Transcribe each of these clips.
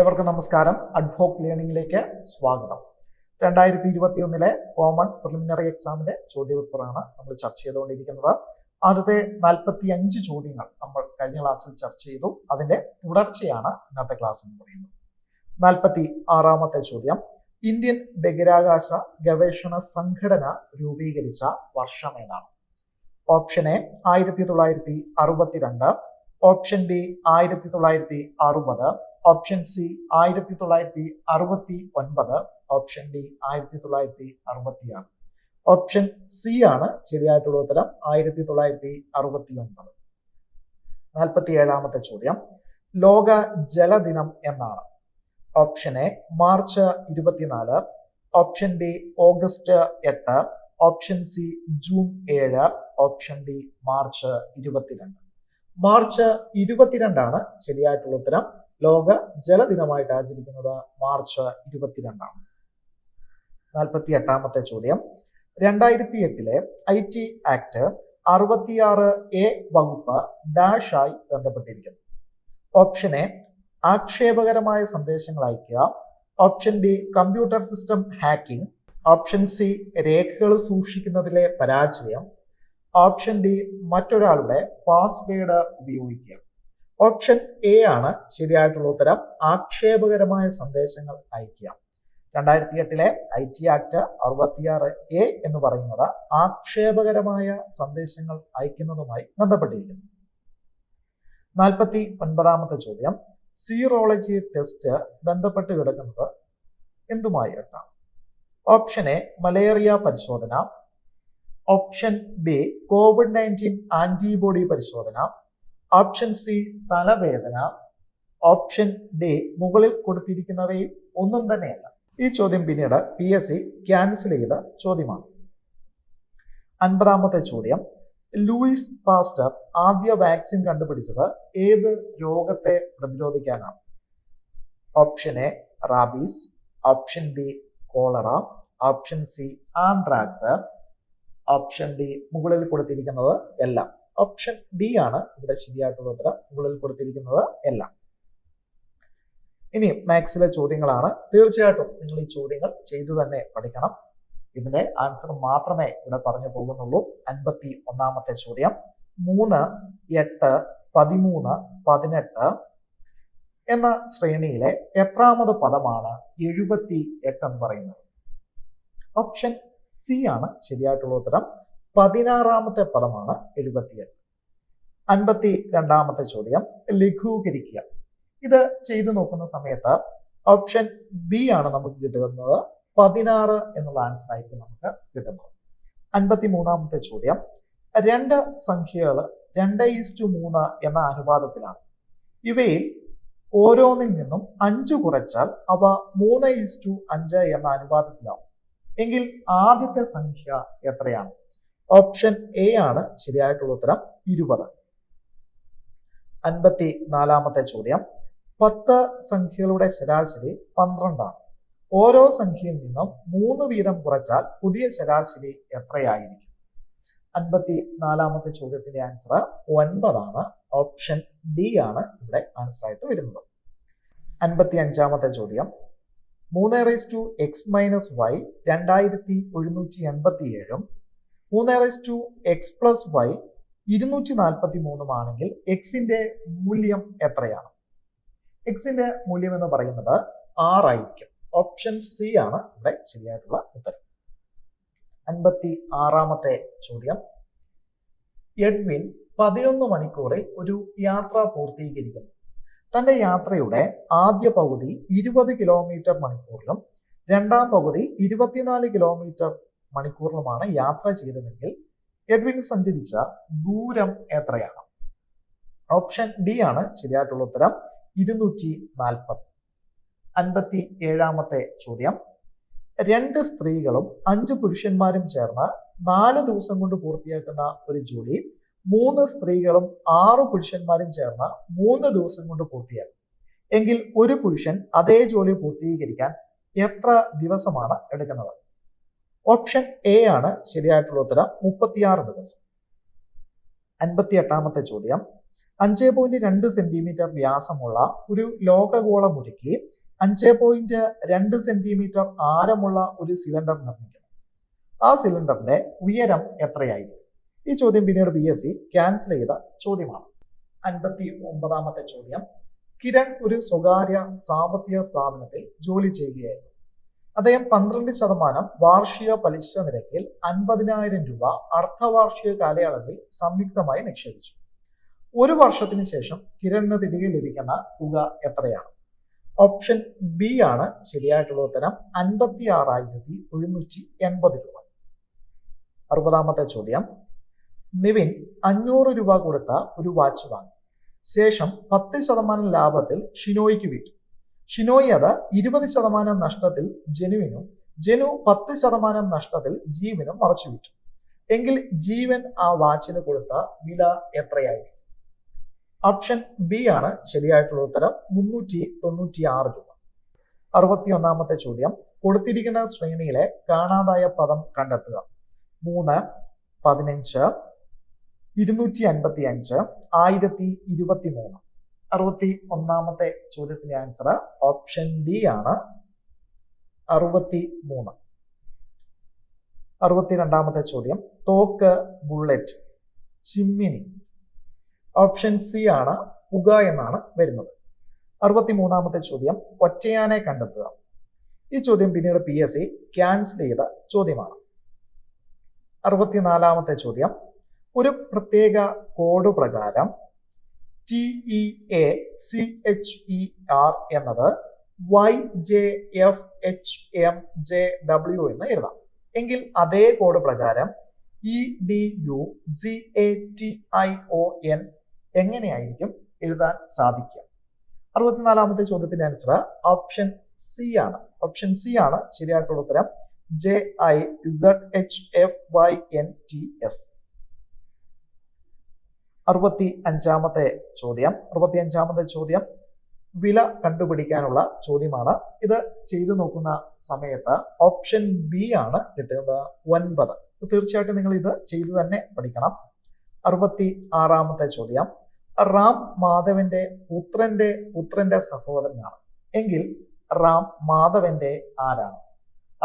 ഏവർക്കും നമസ്കാരം. അഡ്ഹോക് ലേണിംഗിലേക്ക് സ്വാഗതം. 2021 കോമൺ പ്രിലിമിനറി എക്സാമിന്റെ ചോദ്യപേപ്പറാണ് നമ്മൾ ചർച്ച ചെയ്തുകൊണ്ടിരിക്കുന്നത്. ആദ്യത്തെ 45 ചോദ്യങ്ങൾ നമ്മൾ കഴിഞ്ഞ ക്ലാസ്സിൽ ചർച്ച ചെയ്തു. അതിന്റെ തുടർച്ചയാണ് ഇന്നത്തെ ക്ലാസ് എന്ന് പറയുന്നത്. 46ാമത്തെ ചോദ്യം, ഇന്ത്യൻ ബഹിരാകാശ ഗവേഷണ സംഘടന രൂപീകരിച്ച വർഷം ഏതാണ്? Option A 1962, option B 1960, option C 1969, option D 1966. Option C ആണ് ശരിയായിട്ടുള്ള ഉത്തരം, 1969. 47ാമത്തെ ചോദ്യം, ലോക ജലദിനം എന്നാണ്? Option A March 24, option B August 8, option C June 7, option D March 22. March 22 ശരിയായിട്ടുള്ള ഉത്തരം. ലോക ജലദിനമായിട്ട് ആചരിക്കുന്നത് മാർച്ച് 22. 48ാമത്തെ ചോദ്യം, 2008 IT ആക്ട് 66A വകുപ്പ് ഡാഷായി ബന്ധപ്പെട്ടിരിക്കുന്നു? ഓപ്ഷൻ എ ആക്ഷേപകരമായ സന്ദേശങ്ങൾ അയക്കുക, option B computer system hacking, option C രേഖകൾ സൂക്ഷിക്കുന്നതിലെ പരാജയം, ഓപ്ഷൻ ഡി മറ്റൊരാളുടെ പാസ്വേഡ് ഉപയോഗിക്കുക. ഓപ്ഷൻ എ ആണ് ശരിയായിട്ടുള്ള ഉത്തരം, ആക്ഷേപകരമായ സന്ദേശങ്ങൾ അയക്കുക. 2008 IT ആക്ട് 66A എന്ന് പറയുന്നത് ആക്ഷേപകരമായ സന്ദേശങ്ങൾ അയക്കുന്നതുമായി ബന്ധപ്പെട്ടിരിക്കുന്നു. 49ാമത്തെ ചോദ്യം, സീറോളജി ടെസ്റ്റ് ബന്ധപ്പെട്ട് കിടക്കുന്നത് എന്തുമായിട്ടാണ്? ഓപ്ഷൻ എ മലേറിയ പരിശോധന, ഓപ്ഷൻ ബി COVID-19 ആന്റിബോഡി പരിശോധന, ഓപ്ഷൻ സി തലവേദന, ഓപ്ഷൻ ഡി മുകളിൽ കൊടുത്തിരിക്കുന്നവയിൽ ഒന്നും തന്നെയല്ല. ഈ ചോദ്യം പിന്നീട് PSC ക്യാൻസൽ ചെയ്ത ചോദ്യമാണ്. 50ാമത്തെ ചോദ്യം, ലൂയിസ് പാസ്റ്റർ ആദ്യ വാക്സിൻ കണ്ടുപിടിച്ചത് ഏത് രോഗത്തെ പ്രതിരോധിക്കാനാണ്? Option A rabies, option B cholera, option C anthrax, option D മുകളിൽ കൊടുത്തിരിക്കുന്നത് എല്ലാം. ഓപ്ഷൻ ഡി ആണ് ഇവിടെ ശരിയായിട്ടുള്ള ഉത്തരം, മുകളിൽ കൊടുത്തിരിക്കുന്നത് എല്ലാം. ഇനി മാത്സിലെ ചോദ്യങ്ങളാണ്. തീർച്ചയായിട്ടും നിങ്ങൾ ഈ ചോദ്യങ്ങൾ ചെയ്തു തന്നെ പഠിക്കണം. ഇതിന്റെ ആൻസർ മാത്രമേ ഇവിടെ പറഞ്ഞു പോകുന്നുള്ളൂ. 51ാമത്തെ ചോദ്യം, 3, 8, 13, 18 എന്ന ശ്രേണിയിലെ എത്രാമത് പദമാണ് 78 എന്ന് പറയുന്നത്? ഓപ്ഷൻ സി ആണ് ശരിയായിട്ടുള്ള ഉത്തരം, 16ാമത്തെ പദമാണ് 78. 52ാമത്തെ ചോദ്യം, ലഘൂകരിക്കുക. ഇത് ചെയ്തു നോക്കുന്ന സമയത്ത് ഓപ്ഷൻ ബി ആണ് നമുക്ക് കിട്ടുന്നത്, 16 എന്നുള്ള ആൻസർ ആയിരിക്കും നമുക്ക് കിട്ടുന്നത്. 53ാമത്തെ ചോദ്യം, രണ്ട് സംഖ്യകൾ 2:3 എന്ന അനുപാതത്തിലാണ്. ഇവയിൽ ഓരോന്നിൽ നിന്നും 5 കുറച്ചാൽ അവ 3:5 എന്ന അനുപാതത്തിലാവും. എങ്കിൽ ആദ്യത്തെ സംഖ്യ എത്രയാണ്? ഓപ്ഷൻ എ ആണ് ശരിയായിട്ടുള്ള ഉത്തരം, 20. 54ാമത്തെ ചോദ്യം, 10 സംഖ്യകളുടെ ശരാശരി 12 ആണ്. ഓരോ സംഖ്യയിൽ നിന്നും 3 വീതം കുറച്ചാൽ പുതിയ ശരാശരി എത്രയായിരിക്കും? 54ാമത്തെ ചോദ്യത്തിന്റെ ആൻസർ 9 ആണ്. ഓപ്ഷൻ ഡി ആണ് ഇവിടെ ആൻസർ ആയിട്ട് വരുന്നത്. 55ാമത്തെ ചോദ്യം, 3x - y 2787 3x + y 243 ആണെങ്കിൽ എക്സിന്റെ മൂല്യം എത്രയാണ്? എക്സിന്റെ മൂല്യം എന്ന് പറയുന്നത് 6 ആയിരിക്കും. ഓപ്ഷൻ സി ആണ് ഇവിടെ ശരിയായിട്ടുള്ള ഉത്തരം. 56ാമത്തെ ചോദ്യം, എഡ്വിൻ 11 മണിക്കൂറിൽ ഒരു യാത്ര പൂർത്തീകരിക്കുന്നു. തന്റെ യാത്രയുടെ ആദ്യ പകുതി 20 കിലോമീറ്റർ മണിക്കൂറിലും രണ്ടാം പകുതി 24 കിലോമീറ്റർ മണിക്കൂറിലുമാണ് യാത്ര ചെയ്തതെങ്കിൽ എഡ്വിൻ സഞ്ചരിച്ച ദൂരം എത്രയാണ്? ഓപ്ഷൻ ഡി ആണ് ശരിയായിട്ടുള്ള ഉത്തരം, 240. 57ാമത്തെ ചോദ്യം, 2 സ്ത്രീകളും 5 പുരുഷന്മാരും ചേർന്ന് 4 ദിവസം കൊണ്ട് പൂർത്തിയാക്കുന്ന ഒരു ജോലി 3 സ്ത്രീകളും 6 പുരുഷന്മാരും ചേർന്ന് 3 ദിവസം കൊണ്ട് പൂർത്തിയാക്കും. എങ്കിൽ ഒരു പുരുഷൻ അതേ ജോലി പൂർത്തീകരിക്കാൻ എത്ര ദിവസമാണ് എടുക്കുന്നത്? ഓപ്ഷൻ എ ആണ് ശരിയായിട്ടുള്ള ഉത്തരം, 36 ദിവസം. 58ാമത്തെ ചോദ്യം, 5.2 സെന്റിമീറ്റർ വ്യാസമുള്ള ഒരു ലോഹഗോളം ഉരുക്കി 5.2 സെന്റിമീറ്റർ ആരമുള്ള ഒരു സിലിണ്ടർ നിർമ്മിക്കുന്നു. ആ സിലിണ്ടറിന്റെ ഉയരം എത്രയായിരിക്കും? ഈ ചോദ്യം പിന്നീട് PSC ക്യാൻസൽ ചെയ്ത ചോദ്യമാണ്. 59ാമത്തെ ചോദ്യം. കിരൺ ഒരു സ്വകാര്യ സാമ്പത്തിക സ്ഥാപനത്തിൽ ജോലി ചെയ്യുകയായിരുന്നു. അദ്ദേഹം 12% വാർഷിക പലിശ നിരക്കിൽ 50,000 രൂപ അർദ്ധവാർഷിക കാലയളവിൽ സംയുക്തമായി നിക്ഷേപിച്ചു. ഒരു വർഷത്തിന് ശേഷം കിരണിന് തിരികെ ലഭിക്കുന്ന തുക എത്രയാണ്? ഓപ്ഷൻ ബി ആണ് ശരിയായിട്ടുള്ള ഉത്തരം. 56,780 രൂപ. 60ാമത്തെ ചോദ്യം. നിവിൻ 500 രൂപ കൊടുത്ത ഒരു വാച്ച് വാങ്ങി. ശേഷം 10% ലാഭത്തിൽ ഷിനോയ്ക്ക് വിറ്റു. ഷിനോയി അത് 20% നഷ്ടത്തിൽ ജനുവിനും, ജനു 10% നഷ്ടത്തിൽ ജീവനും മറച്ചു വിറ്റു. എങ്കിൽ ജീവൻ ആ വാച്ചിന് കൊടുത്ത വില എത്രയായിരിക്കും? ഓപ്ഷൻ ബി ആണ് ശരിയായിട്ടുള്ള ഉത്തരം. 396 രൂപ. 61ാമത്തെ ചോദ്യം. കൊടുത്തിരിക്കുന്ന ശ്രേണിയിലെ കാണാതായ പദം കണ്ടെത്തുക. 3, 15, 255, 1023. 61ാമത്തെ ചോദ്യത്തിന്റെ ആൻസർ ഓപ്ഷൻ ഡി ആണ് 63. 62ാമത്തെ ചോദ്യം. തോക്ക്, ബുള്ളറ്റ്, ചിമ്മിനി. ഓപ്ഷൻ സി ആണ് പുക എന്നാണ് വരുന്നത്. 63ാമത്തെ ചോദ്യം. ഒറ്റയാനെ കണ്ടെത്തുക. ഈ ചോദ്യം പിന്നീട് PSC ക്യാൻസൽ ചെയ്ത ചോദ്യമാണ്. 64ാമത്തെ ചോദ്യം. ഒരു പ്രത്യേക കോഡ് പ്രകാരം TEACHER എന്നത് YJFHMJW എന്ന് എഴുതാം. എങ്കിൽ അതേ കോഡ് പ്രകാരം EDUZATION എങ്ങനെയായിരിക്കും എഴുതാൻ സാധിക്കുക? 64ാമത്തെ ചോദ്യത്തിന്റെ ആൻസർ ഓപ്ഷൻ സി ആണ്. ഓപ്ഷൻ സി ആണ് ശരിയായിട്ടുള്ള ഉത്തരം. JIZHFYNTS. 65ാമത്തെ ചോദ്യം വില കണ്ടുപിടിക്കാനുള്ള ചോദ്യമാണ്. ഇത് ചെയ്തു നോക്കുന്ന സമയത്ത് ഓപ്ഷൻ ബി ആണ് കിട്ടുന്നത് 9. തീർച്ചയായിട്ടും നിങ്ങൾ ഇത് ചെയ്തു തന്നെ പഠിക്കണം. 66ാമത്തെ ചോദ്യം. റാം മാധവന്റെ പുത്രന്റെ സഹോദരനാണ്. എങ്കിൽ റാം മാധവന്റെ ആരാണ്?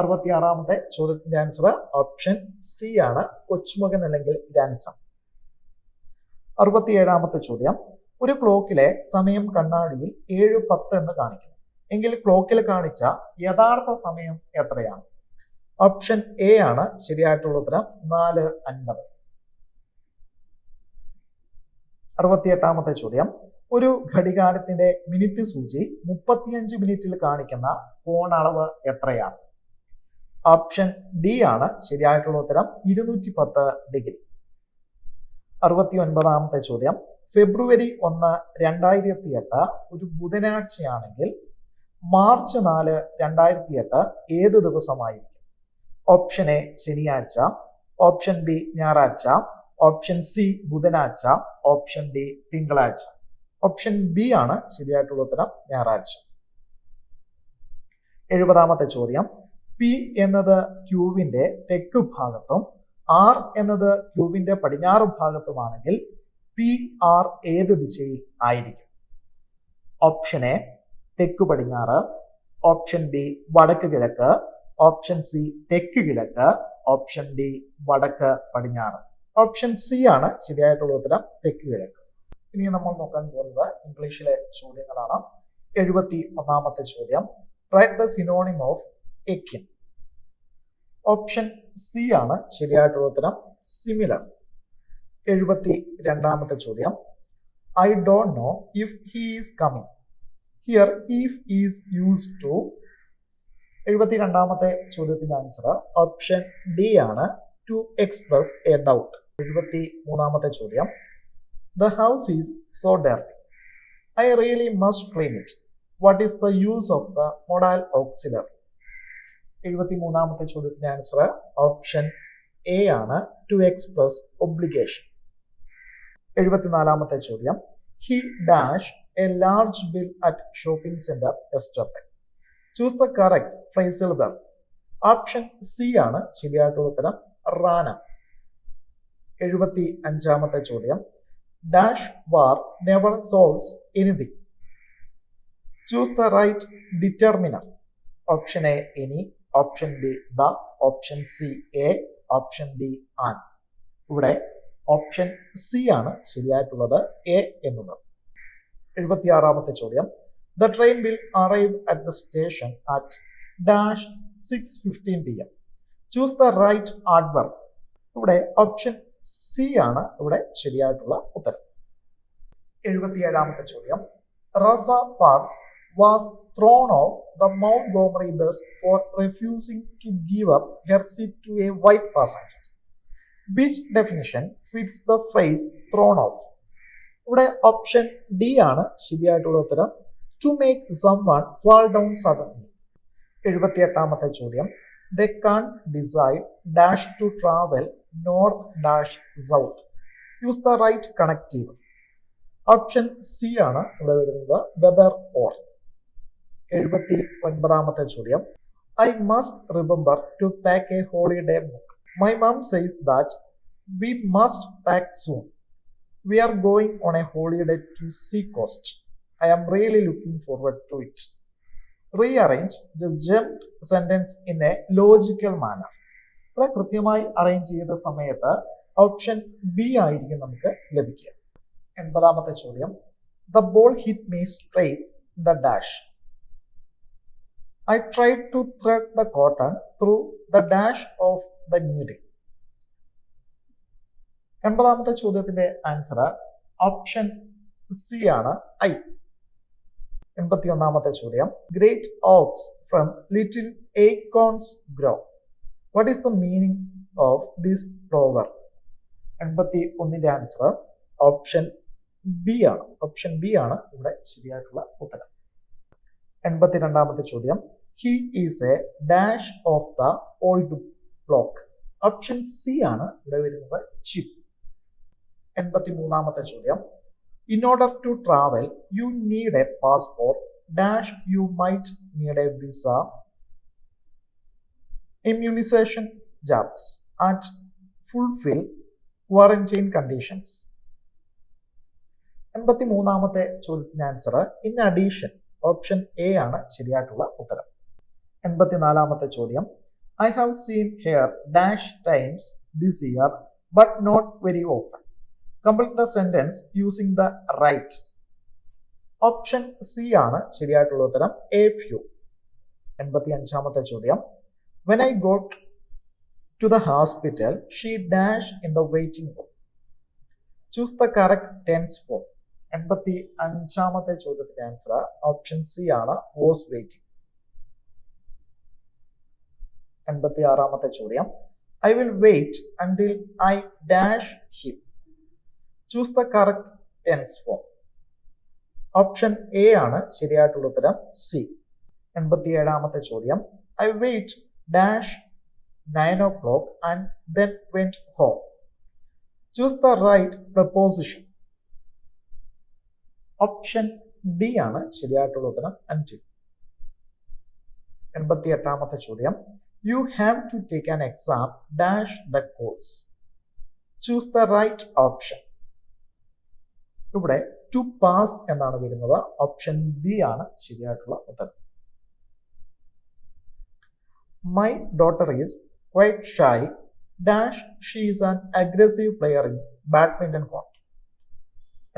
66ാമത്തെ ചോദ്യത്തിന്റെ ആൻസർ ഓപ്ഷൻ സി ആണ്. കൊച്ചുമകൻ അല്ലെങ്കിൽ ഗ്രാൻഡ്സൺ. 67ാമത്തെ ചോദ്യം. ഒരു ക്ലോക്കിലെ സമയം കണ്ണാടിയിൽ 7:10 എന്ന് കാണിക്കുന്നു. എങ്കിൽ ക്ലോക്കിൽ കാണിച്ച യഥാർത്ഥ സമയം എത്രയാണ്? ഓപ്ഷൻ എ ആണ് ശരിയായിട്ടുള്ള ഉത്തരം. 4:50. 68ാമത്തെ ചോദ്യം. ഒരു ഘടികാരത്തിന്റെ മിനിറ്റ് സൂചി 35 മിനിറ്റിൽ കാണിക്കുന്ന കോണളവ് എത്രയാണ്? ഓപ്ഷൻ ഡി ആണ് ശരിയായിട്ടുള്ള ഉത്തരം. 210 ഡിഗ്രി. 69ാമത്തെ ചോദ്യം. ഫെബ്രുവരി 1, 2008 ഒരു ബുധനാഴ്ചയാണെങ്കിൽ മാർച്ച് 4, 2008 ഏത് ദിവസമായിരിക്കും? ഓപ്ഷൻ എ ശനിയാഴ്ച, ഓപ്ഷൻ ബി ഞായറാഴ്ച, ഓപ്ഷൻ സി ബുധനാഴ്ച, ഓപ്ഷൻ ഡി തിങ്കളാഴ്ച. ഓപ്ഷൻ ബി ആണ് ശരിയായിട്ടുള്ള ഉത്തരം. ഞായറാഴ്ച. 70ാമത്തെ ചോദ്യം. പി എന്നത് ക്യൂബിന്റെ തെക്ക് ഭാഗത്തും ആർ എന്നത് ക്യൂബിന്റെ പടിഞ്ഞാറ് ഭാഗത്തുമാണെങ്കിൽ PR ഏത് ദിശയിൽ ആയിരിക്കും? ഓപ്ഷൻ എ തെക്ക് പടിഞ്ഞാറ്, ഓപ്ഷൻ ബി വടക്ക് കിഴക്ക്, ഓപ്ഷൻ സി തെക്ക് കിഴക്ക്, ഓപ്ഷൻ ഡി വടക്ക് പടിഞ്ഞാറ്. ഓപ്ഷൻ സി ആണ് ശരിയായിട്ടുള്ള ഉത്തരം. തെക്ക് കിഴക്ക്. ഇനി നമ്മൾ നോക്കാൻ പോകുന്നത് ഇംഗ്ലീഷിലെ ചോദ്യങ്ങളാണ്. 71ാമത്തെ ചോദ്യം. Write the synonym of akin. Option C ആണ് ശരിയായിട്ടുള്ള ഉത്തരം. സിമിലർ. 72ാമത്തെ ചോദ്യം. I don't know if he is coming. Here if is used to. 72ാമത്തെ ചോദ്യത്തിന്റെ ആൻസർ ഓപ്ഷൻ ഡി ആണ്. To express a doubt. 73ാമത്തെ ചോദ്യം. The house is so dirty. I really must clean it. What is the use of the modal auxiliary? 73ാമത്തെ ചോദ്യത്തിന്റെ answer option A ആണ്. To express obligation. 74ാമത്തെ ചോദ്യം. He dashed a large bill at shopping center yesterday. Choose the correct phrasal verb. Option C ആണ് ശരിയായിട്ടുള്ള ഉത്തരം. റാന. 75ാമത്തെ ചോദ്യം. Dash war never solves anything. Choose the right determiner. Option A any, option B the, option C a, option D an. ഇവിടെ option C ആണ് ശരിയായിട്ടുള്ളത്, a എന്നുള്ളത്. 76ാമത്തെ ചോദ്യം. The train will arrive at the station at dash 6:15 PM. Choose the right adverb. ഇവിടെ option C ആണ് ഇവിടെ ശരിയായിട്ടുള്ള ഉത്തരം. 77ാമത്തെ ചോദ്യം. Rosa Parks was thrown off the Montgomery bus for refusing to give up her seat to a white passenger. Which definition fits the phrase thrown off? ഇവിടെ option D ആണ് ശരിയായിട്ടുള്ള ഉത്തരം. To make someone fall down suddenly. 78ാമത്തെ ചോദ്യം. They can't decide dash to travel north dash south. Use the right connective. Option C ആണ് ഇവിടെ വരുന്നത്, whether or. 79ാമത്തെ ചോദ്യം. I must remember to pack a holiday book. My mom says that we must pack soon. We are going on a holiday to sea coast. I am really looking forward to it. Rearrange the jumped sentence in a logical manner. ഇവിടെ കൃത്യമായി arrange ചെയ്ത സമയത്ത് option B ആയിരിക്കും നമുക്ക് ലഭിക്കുക. 80ാമത്തെ ചോദ്യം. The ball hit me straight in the dash. I tried to thread the cotton through the dash of the needle. 80ാമത്തെ ചോദ്യത്തിന്റെ ആൻസർ ഓപ്ഷൻ സി ആണ്, ഐ. 81ാമത്തെ ചോദ്യം. Great oaks from little acorns grow. What is the meaning of this proverb? 81ന്റെ answer option B ആണ്. Option B ആണ് ഇവിടെ ശരിയായിട്ടുള്ള ഉത്തരം. 82ാമത്തെ ചോദ്യം. He is a dash of the old block. Option C ആണ് ഇവിടെ വരുന്നത്, ചീപ്പ്. 83ാമത്തെ ചോദ്യം. In order to travel, you need a passport dash you might need a visa, immunization jabs, and fulfill quarantine conditions. 83ാമത്തെ ചോദ്യത്തിന്റെ answer in addition, option A ആണ് ശരിയായിട്ടുള്ള ഉത്തരം. 84ാമത്തെ ചോദ്യം. I have seen her dash times this year but not very often. Complete the sentence using the right. Option C ആണ് ശരിയായിട്ടുള്ള ഉത്തരം, a few. 85ാമത്തെ ചോദ്യം. When I got to the hospital, she dashed in the waiting room. Choose the correct tense form. 85ാമത്തെ ചോദ്യത്തിന്റെ answer option C ആണ്, was waiting. 86ാമത്തെ ചോദ്യം. I will wait until I dash him. Choose the correct tense form. Option A ആണ് ശരിയായിട്ടുള്ള ഉത്തരം, C. 87ാമത്തെ ചോദ്യം. I wait dash 9 o'clock and then went home. Choose the right preposition. Option D ആണ് ശരിയായിട്ടുള്ള ഉത്തരം, until. 88ാമത്തെ ചോദ്യം. You have to take an exam dash the course. Choose the right option. ഇവിടെ to pass എന്നാണ് വരുന്നത്, option B ആണ് ശരിയായിട്ടുള്ള ഉത്തരം. My daughter is quite shy dash she is an aggressive player in badminton court.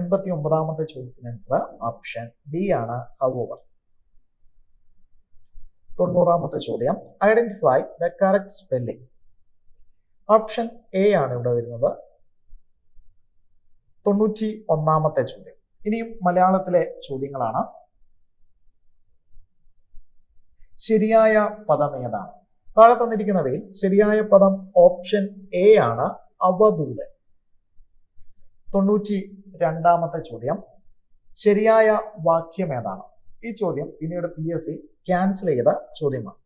89ാമത്തെ ചോദ്യത്തിന് answer option D ആണ്, however. 90ാമത്തെ ചോദ്യം. Identify the correct spelling. Option A ആണ് ഇവിടെ വരുന്നത്. 91ാമത്തെ ചോദ്യം. ഇനിയും മലയാളത്തിലെ ചോദ്യങ്ങളാണ്. ശരിയായ പദം ഏതാണ്? താഴെ തന്നിരിക്കുന്നവയിൽ ശരിയായ പദം ഓപ്ഷൻ എ ആണ്, അവധൂതൻ. 92ാമത്തെ ചോദ്യം. ശരിയായ വാക്യം ഏതാണ്? ഈ ചോദ്യം പിന്നീട് PSC ക്യാൻസൽ ചെയ്ത ചോദ്യമാണ്.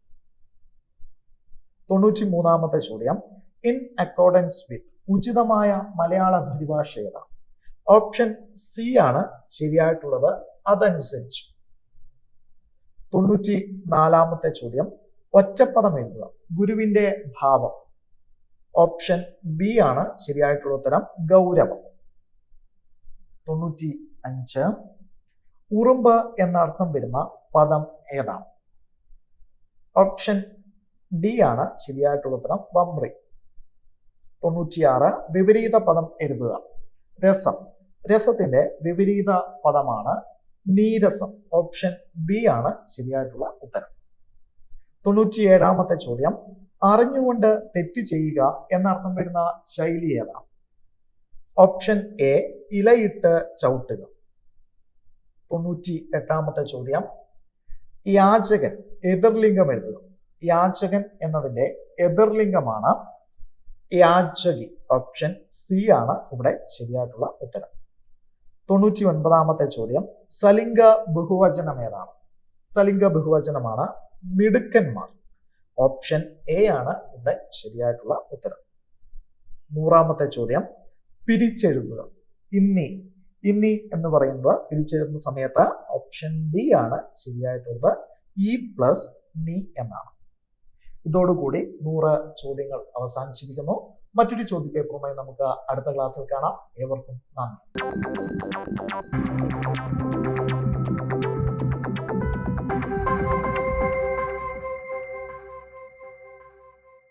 93ാമത്തെ ചോദ്യം. ഇൻ അക്കോർഡൻസ് വിത്ത്, ഉചിതമായ മലയാള പരിഭാഷ ഏതാണ്? ഓപ്ഷൻ സി ആണ് ശരിയായിട്ടുള്ളത്, അതനുസരിച്ച്. 94ാമത്തെ ചോദ്യം. ഒറ്റപ്പദം എഴുതുക, ഗുരുവിന്റെ ഭാവം. ഓപ്ഷൻ ബി ആണ് ശരിയായിട്ടുള്ള ഉത്തരം, ഗൗരവം. 95. ഉറുമ്പ് എന്ന അർത്ഥം വരുന്ന പദം ഏതാണ്? ഓപ്ഷൻ ഡി ആണ് ശരിയായിട്ടുള്ള ഉത്തരം, വമ്രി. 96. വിപരീത പദം എഴുതുക. രസം. രസത്തിന്റെ വിപരീത പദമാണ് നീരസം. ഓപ്ഷൻ ബി ആണ് ശരിയായിട്ടുള്ള ഉത്തരം. 97 ചോദ്യം. അറിഞ്ഞുകൊണ്ട് തെറ്റ് ചെയ്യുക എന്നർത്ഥം വരുന്ന ശൈലി ഏതാണ്? Option A ഇലയിട്ട് ചവിട്ടുക. 98 ചോദ്യം. യാചകൻ എതിർലിംഗം എഴുതുക. യാചകൻ എന്നതിന്റെ എതിർലിംഗമാണ് യാചകി. ഓപ്ഷൻ സി ആണ് ഇവിടെ ശരിയായിട്ടുള്ള ഉത്തരം. 99 ചോദ്യം. സലിംഗ ബഹുവചനം ഏതാണ്? സലിംഗ ബഹുവചനമാണ് മിടുക്കന്മാർ. ഓപ്ഷൻ എ ആണ് ഇവിടെ ശരിയായിട്ടുള്ള ഉത്തരം. 100 ചോദ്യം. പിരിച്ചെഴുതുക. ഇന്നി. ഇന്നി എന്ന് പറയുന്നത് പിരിച്ചെഴുതുന്ന സമയത്ത് ഓപ്ഷൻ ഡി ആണ് ശരിയായിട്ടുള്ളത്, ഇ പ്ലസ് നീ എന്നാണ്. ഇതോടുകൂടി 100 ചോദ്യങ്ങൾ അവസാനിച്ചിരിക്കുന്നു. മറ്റൊരു ചോദ്യപേപ്പറുമായി നമുക്ക് അടുത്ത ക്ലാസ്സിൽ കാണാം. ഏവർക്കും നന്ദി.